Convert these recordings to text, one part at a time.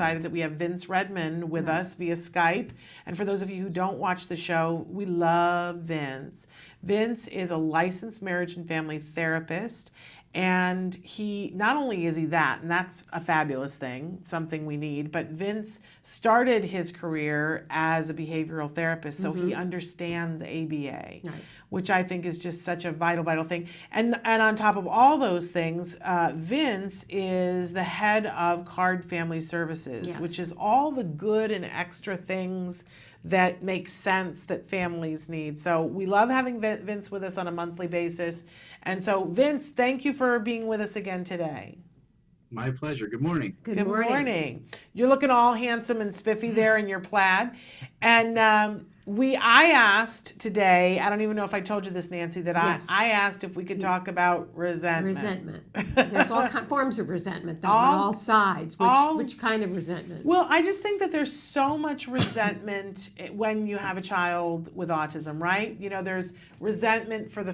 excited that we have Vince Redmond with us via Skype. And for those of you who don't watch the show, we love Vince. Vince is a licensed marriage and family therapist. And he, not only is he that, and that's a fabulous thing, something we need, but Vince started his career as a behavioral therapist, so he understands ABA, which I think is just such a vital thing. And on top of all those things, Vince is the head of Card Family Services, which is all the good and extra things that make sense that families need. So we love having Vince with us on a monthly basis. And so Vince, thank you for being with us again today. My pleasure. Good morning. Good morning. You're looking all handsome and spiffy there in your plaid. And I asked today, I don't even know if I told you this, Nancy, that I asked if we could talk about resentment. There's all forms of resentment, though, on all sides. Which kind of resentment? Well, I just think that there's so much resentment when you have a child with autism, right? You know, there's resentment for the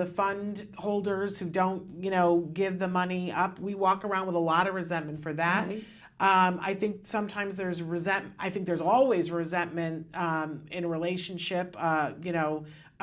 fund holders who don't, give the money up. We walk around with a lot of resentment for that. Right. I think sometimes there's resentment. I think there's always resentment in a relationship,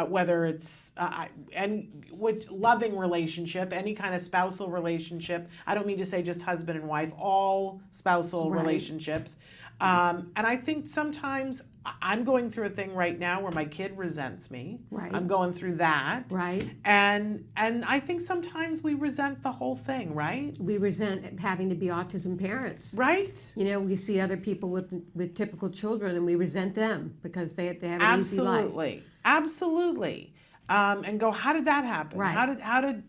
whether it's loving relationship, any kind of spousal relationship. I don't mean to say just husband and wife, all spousal relationships. And I think sometimes I'm going through a thing right now where my kid resents me. Right. I'm going through that. Right. And I think sometimes we resent the whole thing, right? We resent having to be autism parents. Right. We see other people with typical children and we resent them because they have an easy life. Absolutely. And go, how did that happen? Right. How did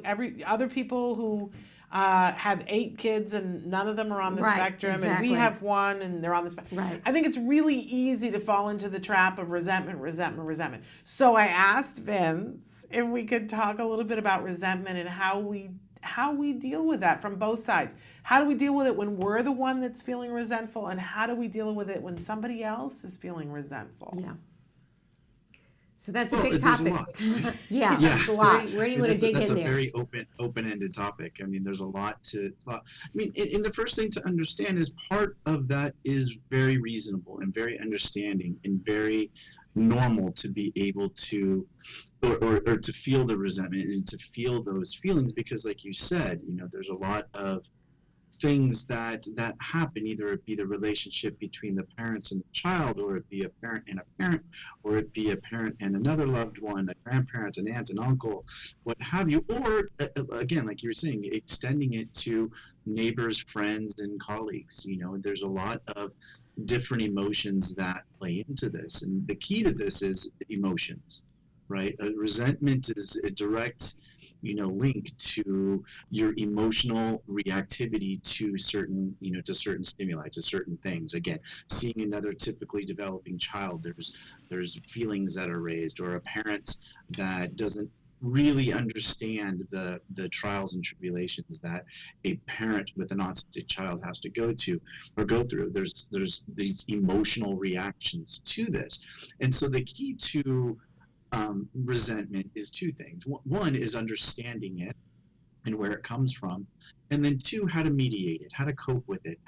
every other people who have 8 kids and none of them are on the spectrum, and we have one and they're on the spectrum. Right. I think it's really easy to fall into the trap of resentment. So I asked Vince if we could talk a little bit about resentment and how we deal with that from both sides. How do we deal with it when we're the one that's feeling resentful, and how do we deal with it when somebody else is feeling resentful? Yeah. So that's a big topic. That's a lot. Where do you want to dig in there? That's a very open-ended topic. I mean, there's a lot to thought. I mean, and the first thing to understand is part of that is very reasonable and very understanding and very normal to be able to, or to feel the resentment and to feel those feelings, because like you said, there's a lot of things that happen, either it be the relationship between the parents and the child, or it be a parent and a parent, or it be a parent and another loved one, a grandparent, an aunt, an uncle, what have you, or again, like you were saying, extending it to neighbors, friends, and colleagues. There's a lot of different emotions that play into this, and the key to this is emotions, right? Resentment is a direct link to your emotional reactivity to certain stimuli, to certain things. Again, seeing another typically developing child, there's feelings that are raised, or a parent that doesn't really understand the trials and tribulations that a parent with an autistic child has to go through. There's these emotional reactions to this. And so the key to resentment is 2 things. One is understanding it and where it comes from, and then 2, how to mediate it, how to cope with it.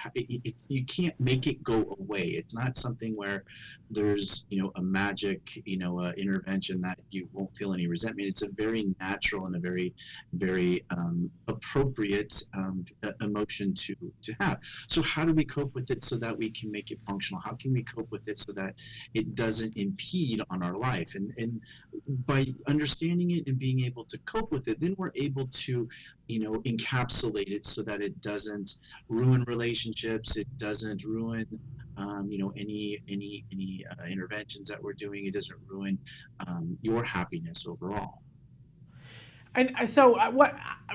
You can't make it go away. It's not something where there's a magic intervention that you won't feel any resentment. It's a very natural and a very very appropriate emotion to have. So how do we cope with it so that we can make it functional? How can we cope with it so that it doesn't impede on our life? And by understanding it and being able to cope with it, then we're able to encapsulate it so that it doesn't ruin relationships, it doesn't ruin any interventions that we're doing, it doesn't ruin your happiness overall. And so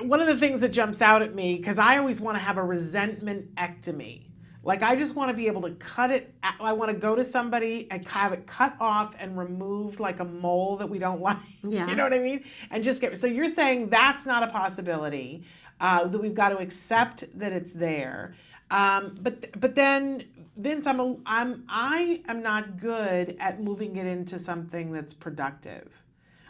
one of the things that jumps out at me, because I always want to have a resentment-ectomy. Like, I just want to be able to cut it. I want to go to somebody and have it cut off and removed, like a mole that we don't like. Yeah. You know what I mean? And just so you're saying that's not a possibility, that we've got to accept that it's there. But then, Vince, I am not good at moving it into something that's productive.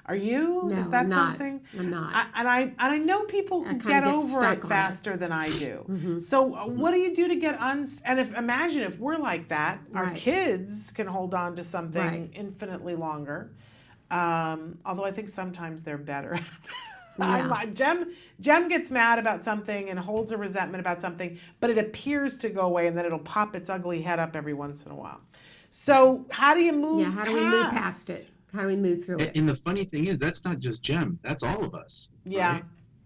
Are you? No, Is that I'm not. something? I'm not. I know people I who kinda get get over stuck it on it. faster than I do. Mhm. So what do you do to get and imagine if we're like that, our Right. kids can hold on to something Right. infinitely longer. Although I think sometimes they're better. Yeah. Jem gets mad about something and holds a resentment about something, but it appears to go away, and then it'll pop its ugly head up every once in a while. So how do you move Yeah. How do we move past it? How do we move through it? And the funny thing is, that's not just Jem. That's all of us. Yeah. Right?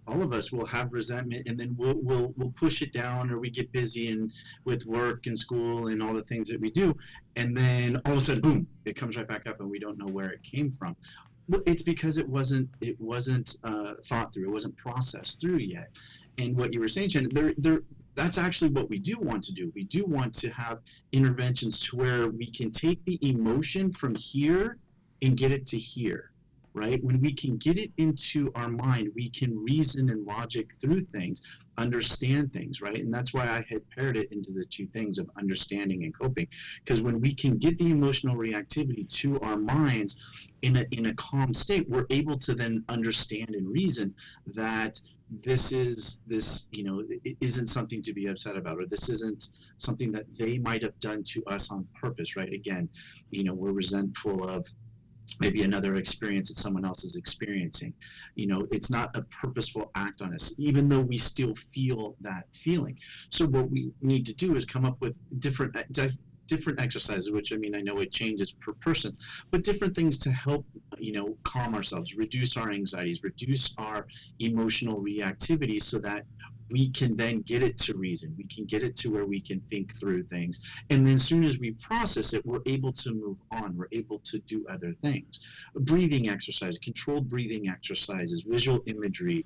All of us will have resentment, and then we'll push it down, or we get busy and with work and school and all the things that we do, and then all of a sudden, boom, it comes right back up, and we don't know where it came from. Well, it's because it wasn't thought through. It wasn't processed through yet. And what you were saying, Jen, that's actually what we do want to do. We do want to have interventions to where we can take the emotion from here and get it to here, right? When we can get it into our mind, we can reason and logic through things, understand things, right? And that's why I had paired it into the two things of understanding and coping. Because when we can get the emotional reactivity to our minds in a calm state, we're able to then understand and reason that this it isn't something to be upset about, or this isn't something that they might have done to us on purpose, right? Again, we're resentful of maybe another experience that someone else is experiencing. It's not a purposeful act on us, even though we still feel that feeling. So what we need to do is come up with different exercises, which, I mean, I know it changes per person, but different things to help, calm ourselves, reduce our anxieties, reduce our emotional reactivity, so that we can then get it to reason. We can get it to where we can think through things. And then as soon as we process it, we're able to move on. We're able to do other things. Breathing exercises, controlled breathing exercises, visual imagery,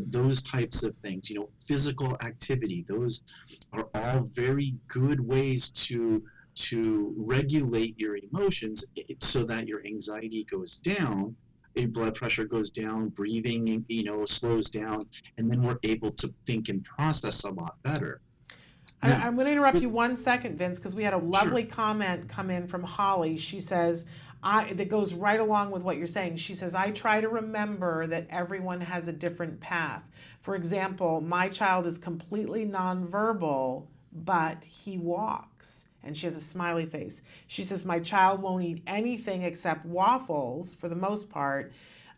those types of things, physical activity. Those are all very good ways to regulate your emotions, so that your anxiety goes down, blood pressure goes down, breathing, slows down, and then we're able to think and process a lot better. Now, I'm going to interrupt you 1 second, Vince, because we had a lovely Sure. comment come in from Holly. She says, that goes right along with what you're saying. She says, I try to remember that everyone has a different path. For example, my child is completely nonverbal, but he walks. And she has a smiley face. She says, my child won't eat anything except waffles for the most part,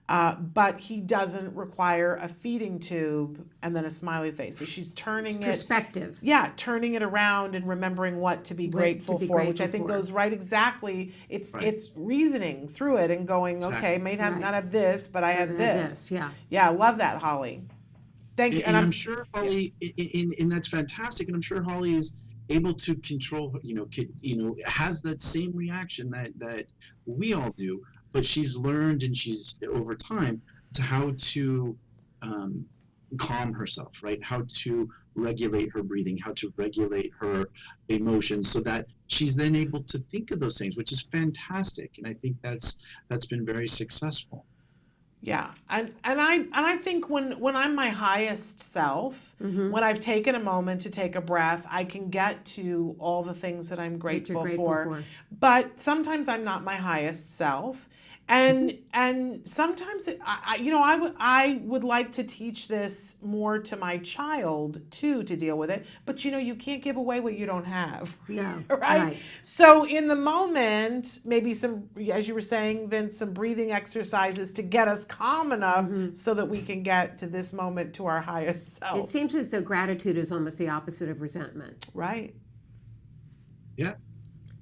but he doesn't require a feeding tube, and then a smiley face. So she's turning Perspective. turning it around and remembering what to be What grateful to be for, which grateful I think for. goes right exactly. It's Right. it's reasoning through it and going, Exactly. okay, may have Right. not have this, but I have this. Yeah. Yeah, I love that, Holly. Thank you. And I'm sure Holly, and that's fantastic. And I'm sure Holly is able to control, has that same reaction that we all do, but she's learned, and she's over time, to how to calm herself, right? How to regulate her breathing, how to regulate her emotions, so that she's then able to think of those things, which is fantastic. And I think that's been very successful. Yeah, and I think when I'm my highest self, Mm-hmm. when I've taken a moment to take a breath, I can get to all the things that I'm That you're grateful grateful for. But sometimes I'm not my highest self, and sometimes I would like to teach this more to my child too, to deal with it. But you can't give away what you don't have. No. Right? So in the moment, maybe some, as you were saying, Vince, some breathing exercises to get us calm enough so that we can get to this moment, to our highest self. It seems as though gratitude is almost the opposite of resentment. Right. Yeah,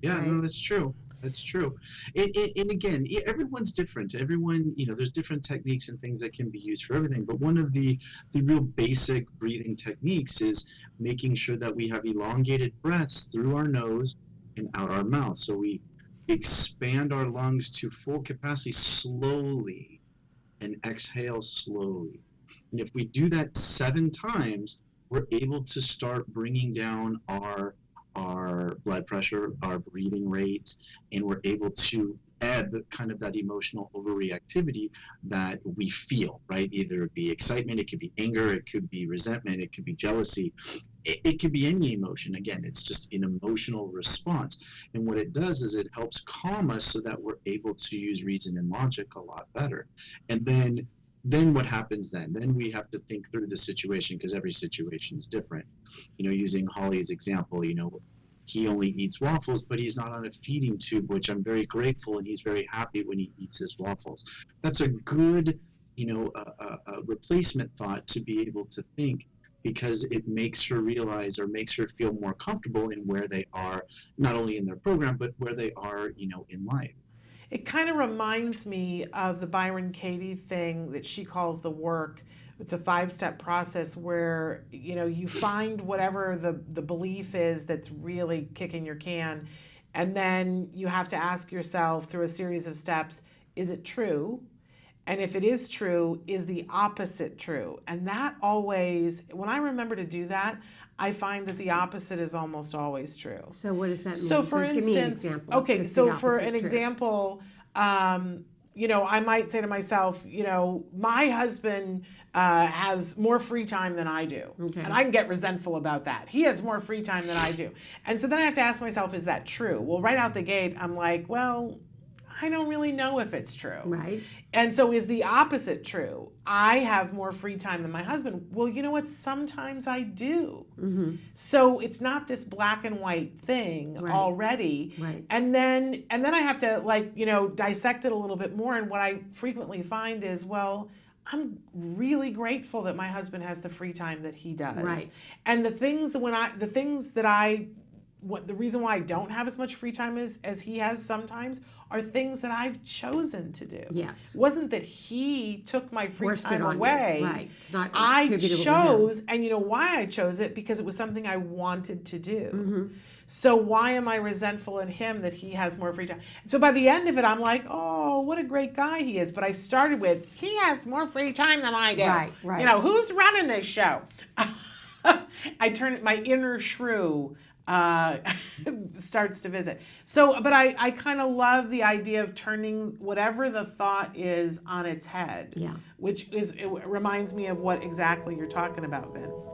Right. no, that's true. That's true. And again, everyone's different. Everyone, there's different techniques and things that can be used for everything. But one of the real basic breathing techniques is making sure that we have elongated breaths through our nose and out our mouth. So we expand our lungs to full capacity slowly and exhale slowly. And if we do that 7 times, we're able to start bringing down our blood pressure, our breathing rate, and we're able to ebb kind of that emotional overreactivity that we feel, right? Either it be excitement, it could be anger, it could be resentment, it could be jealousy. it could be any emotion. Again, it's just an emotional response. And what it does is it helps calm us so that we're able to use reason and logic a lot better. And then what happens then? Then we have to think through the situation, because every situation is different. Using Holly's example, he only eats waffles, but he's not on a feeding tube, which I'm very grateful, and he's very happy when he eats his waffles. That's a good, a replacement thought to be able to think, because it makes her realize, or makes her feel more comfortable in where they are, not only in their program, but where they are, in life. It kind of reminds me of the Byron Katie thing that she calls the work. It's a 5-step process where, you find whatever the belief is that's really kicking your can. And then you have to ask yourself through a series of steps, is it true? And if it is true, is the opposite true? And that always, when I remember to do that, I find that the opposite is almost always true. So what does that mean? So for Give me an instance, example. okay, What's so the for an opposite true? example, I might say to myself, my husband has more free time than I do. Okay. And I can get resentful about that. He has more free time than I do. And so then I have to ask myself, is that true? Well, right out the gate, I'm like, well, I don't really know if it's true. Right. And so is the opposite true? I have more free time than my husband. Well, you know what? Sometimes I do. Mm-hmm. So it's not this black and white thing Right. already. Right. And then I have to dissect it a little bit more. And what I frequently find is, well, I'm really grateful that my husband has the free time that he does. Right. And the reason why I don't have as much free time as he has sometimes are things that I've chosen to do. Yes. It wasn't that he took my free Forced it time on you. away. Right. It's not I attributable to chose, and you know why I chose it? Because it was something I wanted to do. Mm-hmm. So why am I resentful at him that he has more free time? So by the end of it, I'm like, oh, what a great guy he is. But I started with, he has more free time than I do. Right, right. Who's running this show? My inner shrew starts to visit. So, but I kind of love the idea of turning whatever the thought is on its head. Yeah. Which it reminds me of what exactly you're talking about, Vince.